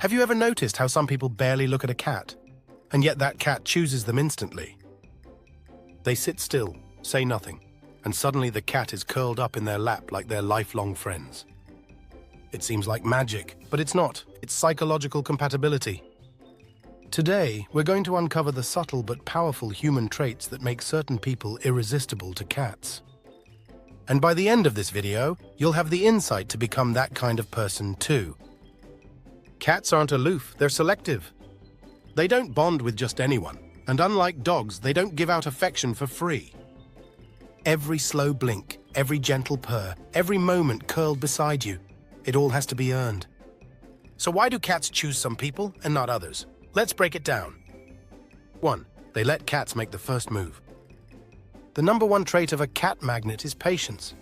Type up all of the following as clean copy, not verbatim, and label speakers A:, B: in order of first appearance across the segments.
A: Have you ever noticed how some people barely look at a cat, and yet that cat chooses them instantly? They sit still, say nothing, and suddenly the cat is curled up in their lap like they're lifelong friends. It seems like magic, but it's not. It's psychological compatibility. Today, we're going to uncover the subtle but powerful human traits that make certain people irresistible to cats. And by the end of this video, you'll have the insight to become that kind of person too. Cats aren't aloof, they're selective. They don't bond with just anyone, and unlike dogs, they don't give out affection for free. Every slow blink, every gentle purr, every moment curled beside you, it all has to be earned. So why do cats choose some people and not others? Let's break it down. 1. They let cats make the first move. The number one trait of a cat magnet is patience.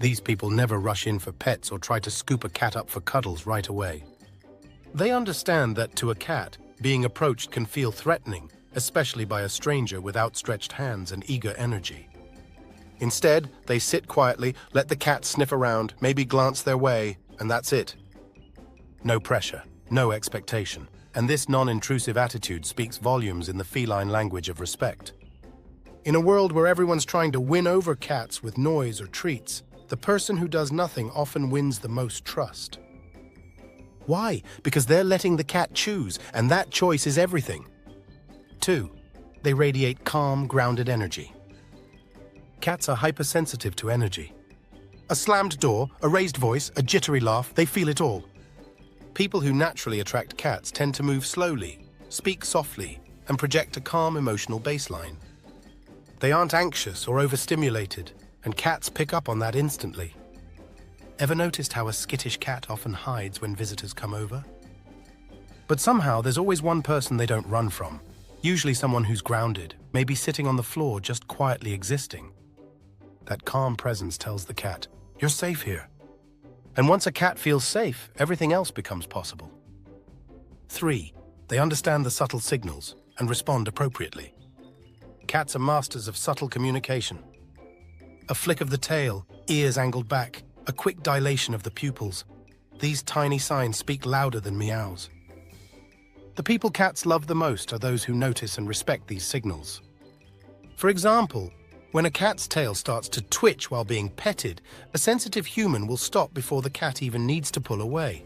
A: These people never rush in for pets or try to scoop a cat up for cuddles right away. They understand that to a cat, being approached can feel threatening, especially by a stranger with outstretched hands and eager energy. Instead, they sit quietly, let the cat sniff around, maybe glance their way, and that's it. No pressure, no expectation, and this non-intrusive attitude speaks volumes in the feline language of respect. In a world where everyone's trying to win over cats with noise or treats, the person who does nothing often wins the most trust. Why? Because they're letting the cat choose, and that choice is everything. 2. They radiate calm, grounded energy. Cats are hypersensitive to energy. A slammed door, a raised voice, a jittery laugh, they feel it all. People who naturally attract cats tend to move slowly, speak softly, and project a calm emotional baseline. They aren't anxious or overstimulated, and cats pick up on that instantly. Ever noticed how a skittish cat often hides when visitors come over? But somehow there's always one person they don't run from, usually someone who's grounded, maybe sitting on the floor just quietly existing. That calm presence tells the cat, "You're safe here." And once a cat feels safe, everything else becomes possible. 3. They understand the subtle signals and respond appropriately. Cats are masters of subtle communication. A flick of the tail, ears angled back, a quick dilation of the pupils. These tiny signs speak louder than meows. The people cats love the most are those who notice and respect these signals. For example, when a cat's tail starts to twitch while being petted, a sensitive human will stop before the cat even needs to pull away.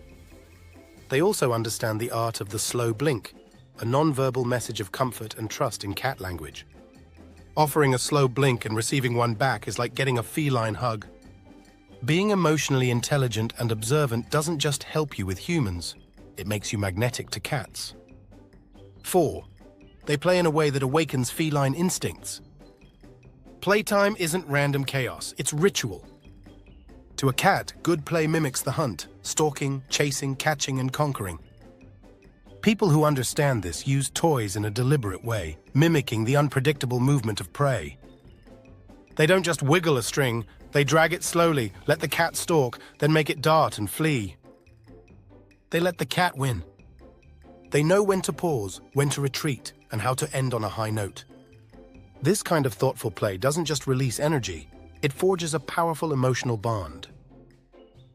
A: They also understand the art of the slow blink, a non-verbal message of comfort and trust in cat language. Offering a slow blink and receiving one back is like getting a feline hug. Being emotionally intelligent and observant doesn't just help you with humans, it makes you magnetic to cats. 4. They play in a way that awakens feline instincts. Playtime isn't random chaos, it's ritual. To a cat, good play mimics the hunt, stalking, chasing, catching, and conquering. People who understand this use toys in a deliberate way, mimicking the unpredictable movement of prey. They don't just wiggle a string, they drag it slowly, let the cat stalk, then make it dart and flee. They let the cat win. They know when to pause, when to retreat, and how to end on a high note. This kind of thoughtful play doesn't just release energy, it forges a powerful emotional bond.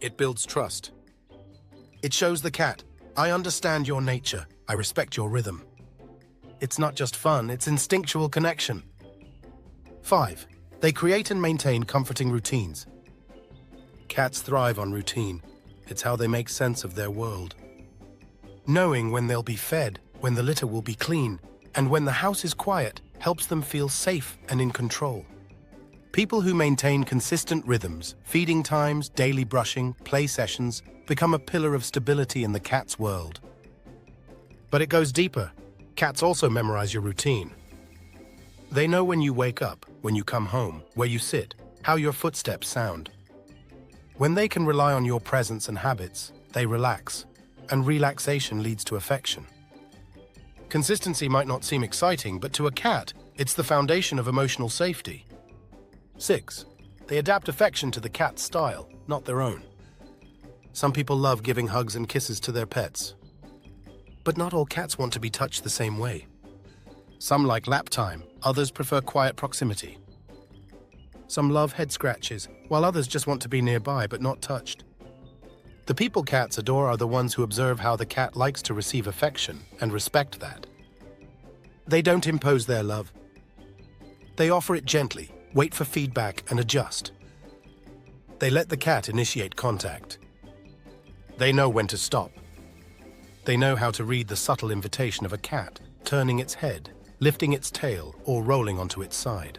A: It builds trust. It shows the cat, "I understand your nature, I respect your rhythm." It's not just fun, it's instinctual connection. 5. They create and maintain comforting routines. Cats thrive on routine. It's how they make sense of their world. Knowing when they'll be fed, when the litter will be clean, and when the house is quiet helps them feel safe and in control. People who maintain consistent rhythms, feeding times, daily brushing, play sessions, become a pillar of stability in the cat's world. But it goes deeper. Cats also memorize your routine. They know when you wake up, when you come home, where you sit, how your footsteps sound. When they can rely on your presence and habits, they relax, and relaxation leads to affection. Consistency might not seem exciting, but to a cat, it's the foundation of emotional safety. 6. They adapt affection to the cat's style, not their own. Some people love giving hugs and kisses to their pets. But not all cats want to be touched the same way. Some like lap time, others prefer quiet proximity. Some love head scratches, while others just want to be nearby but not touched. The people cats adore are the ones who observe how the cat likes to receive affection and respect that. They don't impose their love. They offer it gently, wait for feedback, and adjust. They let the cat initiate contact. They know when to stop. They know how to read the subtle invitation of a cat, turning its head, lifting its tail, or rolling onto its side.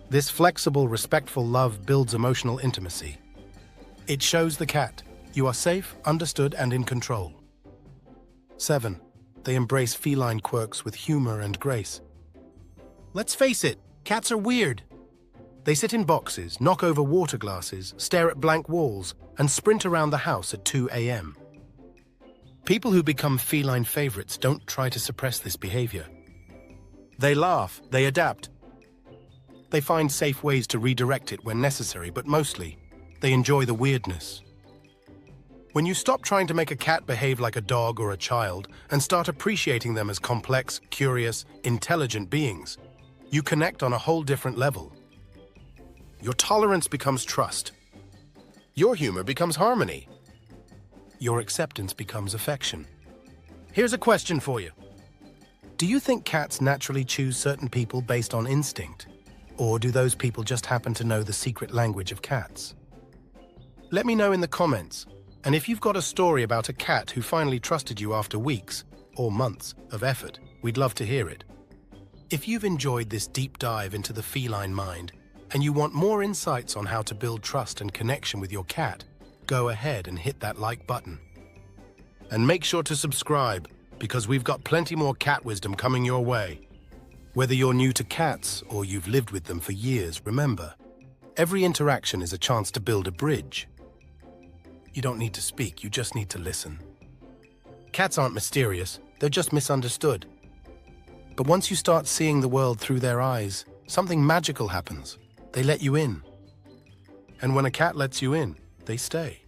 A: This flexible, respectful love builds emotional intimacy. It shows the cat you are safe, understood, and in control. 7. They embrace feline quirks with humor and grace. Let's face it, cats are weird. They sit in boxes, knock over water glasses, stare at blank walls, and sprint around the house at 2 a.m. People who become feline favorites don't try to suppress this behavior. They laugh, they adapt. They find safe ways to redirect it when necessary, but mostly, they enjoy the weirdness. When you stop trying to make a cat behave like a dog or a child and start appreciating them as complex, curious, intelligent beings, you connect on a whole different level. Your tolerance becomes trust. Your humor becomes harmony. Your acceptance becomes affection. Here's a question for you. Do you think cats naturally choose certain people based on instinct? Or do those people just happen to know the secret language of cats? Let me know in the comments. And if you've got a story about a cat who finally trusted you after weeks or months of effort, we'd love to hear it. If you've enjoyed this deep dive into the feline mind and you want more insights on how to build trust and connection with your cat, go ahead and hit that like button. And make sure to subscribe, because we've got plenty more cat wisdom coming your way. Whether you're new to cats or you've lived with them for years, remember, every interaction is a chance to build a bridge. You don't need to speak, you just need to listen. Cats aren't mysterious, they're just misunderstood. But once you start seeing the world through their eyes, something magical happens. They let you in. And when a cat lets you in, they stay.